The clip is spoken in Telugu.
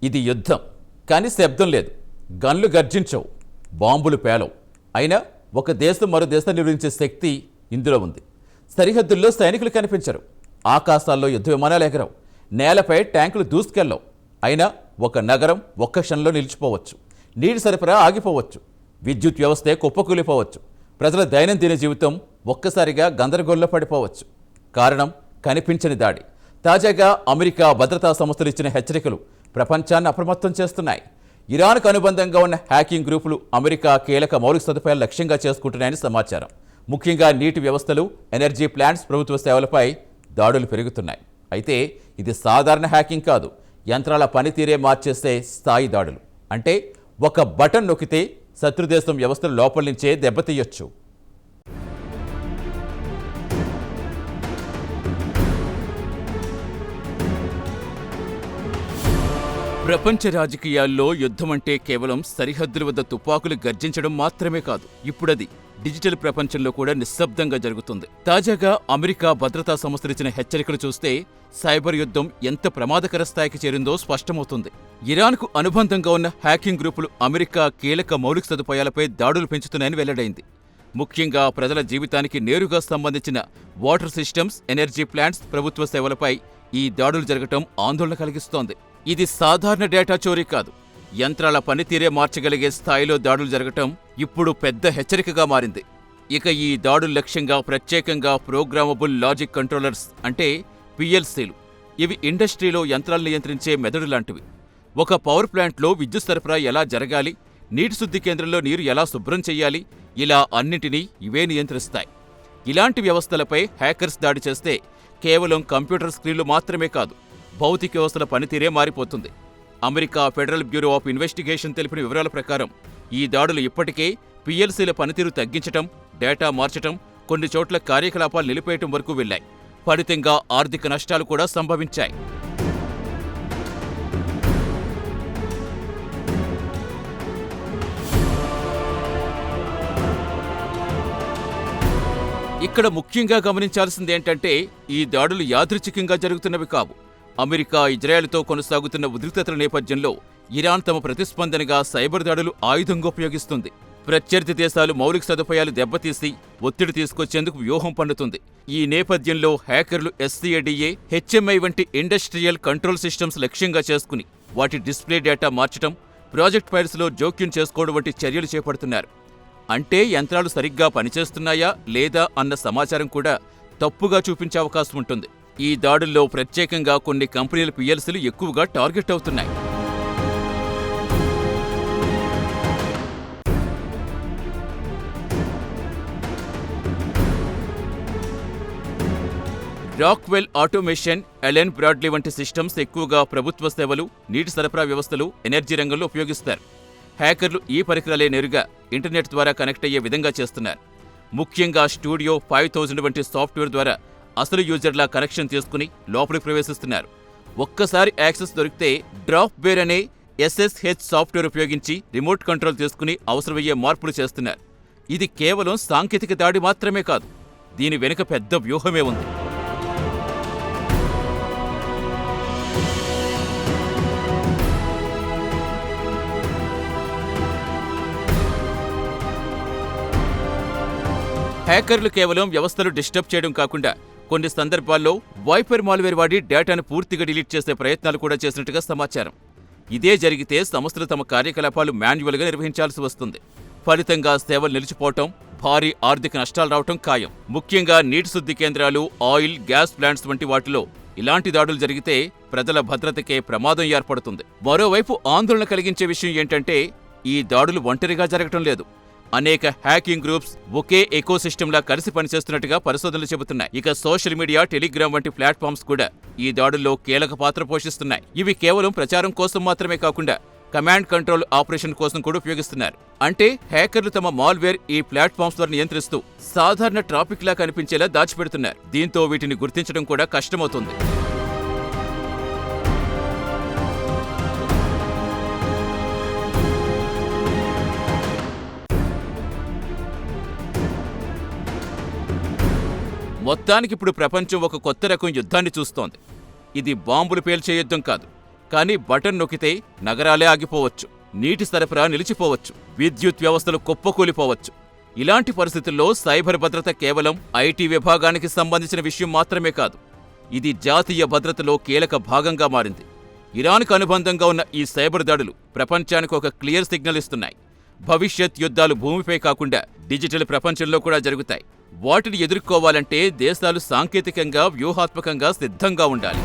ఇది యుద్ధం, కానీ శబ్దం లేదు, గన్లు గర్జించవు, బాంబులు పేలవు. అయినా ఒక దేశం మరో దేశం నిర్వహించే శక్తి ఇందులో ఉంది. సరిహద్దుల్లో సైనికులు కనిపించరు, ఆకాశాల్లో యుద్ధ విమానాలు ఎగరవు, నేలపై ట్యాంకులు దూసుకెళ్ళవు. అయినా ఒక నగరం ఒక్క క్షణంలో నిలిచిపోవచ్చు, నీటి సరఫరా ఆగిపోవచ్చు, విద్యుత్ వ్యవస్థే కుప్పకూలిపోవచ్చు, ప్రజల దైనందిన జీవితం ఒక్కసారిగా గందరగోళంలో పడిపోవచ్చు. కారణం కనిపించని దాడి. తాజాగా అమెరికా భద్రతా సంస్థలు ఇచ్చిన హెచ్చరికలు ప్రపంచాన్ని అప్రమత్తం చేస్తున్నాయి. ఇరాన్కు అనుబంధంగా ఉన్న హ్యాకింగ్ గ్రూపులు అమెరికా కీలక మౌలిక సదుపాయాలు లక్ష్యంగా చేసుకుంటున్నాయని సమాచారం. ముఖ్యంగా నీటి వ్యవస్థలు, ఎనర్జీ ప్లాంట్స్, ప్రభుత్వ సేవలపై దాడులు పెరుగుతున్నాయి. అయితే ఇది సాధారణ హ్యాకింగ్ కాదు, యంత్రాల పనితీరే మార్చేసే స్థాయి దాడులు. అంటే ఒక బటన్ నొక్కితే శత్రుదేశం వ్యవస్థలు లోపల నుంచే దెబ్బతీయొచ్చు. ప్రపంచ రాజకీయాల్లో యుద్ధం అంటే కేవలం సరిహద్దుల వద్ద తుపాకులు గర్జించడం మాత్రమే కాదు. ఇప్పుడది డిజిటల్ ప్రపంచంలో కూడా నిశ్శబ్దంగా జరుగుతుంది. తాజాగా అమెరికా భద్రతా సంస్థలు ఇచ్చిన హెచ్చరికలు చూస్తే సైబర్ యుద్ధం ఎంత ప్రమాదకర స్థాయికి చేరిందో స్పష్టమవుతుంది. ఇరాన్కు అనుబంధంగా ఉన్న హ్యాకింగ్ గ్రూపులు అమెరికా కీలక మౌలిక సదుపాయాలపై దాడులు పెంచుతున్నాయని వెల్లడైంది. ముఖ్యంగా ప్రజల జీవితానికి నేరుగా సంబంధించిన వాటర్ సిస్టమ్స్, ఎనర్జీ ప్లాంట్స్, ప్రభుత్వ సేవలపై ఈ దాడులు జరగటం ఆందోళన కలిగిస్తోంది. ఇది సాధారణ డేటా చోరీ కాదు, యంత్రాల పనితీరే మార్చగలిగే స్థాయిలో దాడులు జరగటం ఇప్పుడు పెద్ద హెచ్చరికగా మారింది. ఇక ఈ దాడుల లక్ష్యంగా ప్రత్యేకంగా ప్రోగ్రామబుల్ లాజిక్ కంట్రోలర్స్ అంటే పిఎల్సీలు. ఇవి ఇండస్ట్రీలో యంత్రాలు నియంత్రించే మెదడు లాంటివి. ఒక పవర్ ప్లాంట్లో విద్యుత్ సరఫరా ఎలా జరగాలి, నీటి శుద్ధి కేంద్రంలో నీరు ఎలా శుభ్రం చెయ్యాలి, ఇలా అన్నింటినీ ఇవే నియంత్రిస్తాయి. ఇలాంటి వ్యవస్థలపై హ్యాకర్స్ దాడి చేస్తే కేవలం కంప్యూటర్ స్క్రీన్లు మాత్రమే కాదు, భౌతిక వ్యవస్థల పనితీరే మారిపోతుంది. America federal bureau of investigation తెలిపిన వివరాల ప్రకారం ఈ దాడులు ఇప్పటికే పిఎల్సీల పనితీరు తగ్గించటం, డేటా మార్చటం, కొన్ని చోట్ల కార్యకలాపాలు నిలిపేయటం వరకు వెళ్లాయి. ఫలితంగా ఆర్థిక నష్టాలు కూడా సంభవించాయి. ఇక్కడ ముఖ్యంగా గమనించాల్సిందేంటంటే ఈ దాడులు యాదృచ్ఛికంగా జరుగుతున్నవి కావు. అమెరికా ఇజ్రాయెల్తో కొనసాగుతున్న ఉద్రిక్తతల నేపథ్యంలో ఇరాన్ తమ ప్రతిస్పందనగా సైబర్ దాడులు ఆయుధంగా ఉపయోగిస్తుంది. ప్రత్యర్థి దేశాలు మౌలిక సదుపాయాలు దెబ్బతీసి ఒత్తిడి తీసుకొచ్చేందుకు వ్యూహం పన్నుతుంది. ఈ నేపథ్యంలో హ్యాకర్లు SCADA, HMI వంటి ఇండస్ట్రియల్ కంట్రోల్ సిస్టమ్స్ లక్ష్యంగా చేసుకుని వాటి డిస్ప్లే డేటా మార్చడం, ప్రాజెక్ట్ ఫైల్స్లో జోక్యం చేసుకోవడం వంటి చర్యలు చేపడుతున్నారు. అంటే యంత్రాలు సరిగ్గా పనిచేస్తున్నాయా లేదా అన్న సమాచారం కూడా తప్పుగా చూపించే అవకాశం ఉంటుంది. ఈ దాడుల్లో ప్రత్యేకంగా కొన్ని కంపెనీల పిఎల్సీలు ఎక్కువగా టార్గెట్ అవుతున్నాయి. రాక్వెల్ ఆటోమేషన్, ఎలెన్ బ్రాడ్లీ వంటి సిస్టమ్స్ ఎక్కువగా ప్రభుత్వ సేవలు, నీటి సరఫరా వ్యవస్థలు, ఎనర్జీ రంగంలో ఉపయోగిస్తారు. హ్యాకర్లు ఈ పరికరాలే నేరుగా ఇంటర్నెట్ ద్వారా కనెక్ట్ అయ్యే విధంగా చేస్తున్నారు. ముఖ్యంగా స్టూడియో 5000 వంటి సాఫ్ట్వేర్ ద్వారా అసలు యూజర్లా కనెక్షన్ తీసుకుని లోపలికి ప్రవేశిస్తున్నారు. ఒక్కసారి యాక్సెస్ దొరికితే డ్రాప్ బేర్ అనే SSH సాఫ్ట్వేర్ ఉపయోగించి రిమోట్ కంట్రోల్ తీసుకుని అవసరమయ్యే మార్పులు చేస్తున్నారు. ఇది కేవలం సాంకేతిక దాడి మాత్రమే కాదు, దీని వెనుక పెద్ద వ్యూహమే ఉంది. హ్యాకర్లు కేవలం వ్యవస్థలు డిస్టర్బ్ చేయడం కాకుండా కొన్ని సందర్భాల్లో వైపర్ మాల్వేర్ వాడి డేటాను పూర్తిగా డిలీట్ చేసే ప్రయత్నాలు కూడా చేసినట్టుగా సమాచారం. ఇదే జరిగితే సంస్థలు తమ కార్యకలాపాలు మాన్యువల్గా నిర్వహించాల్సి వస్తుంది. ఫలితంగా సేవలు నిలిచిపోవటం, భారీ ఆర్థిక నష్టాలు రావటం ఖాయం. ముఖ్యంగా నీటి శుద్ధి కేంద్రాలు, ఆయిల్, గ్యాస్ ప్లాంట్స్ వంటి వాటిలో ఇలాంటి దాడులు జరిగితే ప్రజల భద్రతకే ప్రమాదం ఏర్పడుతుంది. మరోవైపు ఆందోళన కలిగించే విషయం ఏంటంటే ఈ దాడులు ఒంటరిగా జరగటం లేదు. అనేక హ్యాకింగ్ గ్రూప్స్ ఒకే ఎకోసిస్టమ్లా కలిసి పనిచేస్తున్నట్టుగా పరిశోధనలు చెబుతున్నాయి. ఇక సోషల్ మీడియా, టెలిగ్రామ్ వంటి ప్లాట్ఫామ్స్ కూడా ఈ దాడుల్లో కీలక పాత్ర పోషిస్తున్నాయి. ఇవి కేవలం ప్రచారం కోసం మాత్రమే కాకుండా కమాండ్ కంట్రోల్ ఆపరేషన్ కోసం కూడా ఉపయోగిస్తున్నారు. అంటే హ్యాకర్లు తమ మాల్వేర్ ఈ ప్లాట్ఫామ్స్ ద్వారా నియంత్రిస్తూ సాధారణ ట్రాఫిక్ లా కనిపించేలా దాచిపెడుతున్నారు. దీంతో వీటిని గుర్తించడం కూడా కష్టమవుతుంది. మొత్తానికిప్పుడు ప్రపంచం ఒక కొత్త రకం యుద్ధాన్ని చూస్తోంది. ఇది బాంబులు పేల్చే యుద్ధం కాదు, కానీ బటన్ నొక్కితే నగరాలే ఆగిపోవచ్చు, నీటి సరఫరా నిలిచిపోవచ్చు, విద్యుత్ వ్యవస్థలు కుప్పకూలిపోవచ్చు. ఇలాంటి పరిస్థితుల్లో సైబర్ భద్రత కేవలం ఐటీ విభాగానికి సంబంధించిన విషయం మాత్రమే కాదు, ఇది జాతీయ భద్రతలో కీలక భాగంగా మారింది. ఇరాన్కు అనుబంధంగా ఉన్న ఈ సైబర్ దాడులు ప్రపంచానికి ఒక క్లియర్ సిగ్నల్ ఇస్తున్నాయి. భవిష్యత్ యుద్ధాలు భూమిపై కాకుండా డిజిటల్ ప్రపంచంలో కూడా జరుగుతాయి. వాటిని ఎదుర్కోవాలంటే దేశాలు సాంకేతికంగా, వ్యూహాత్మకంగా సిద్ధంగా ఉండాలి.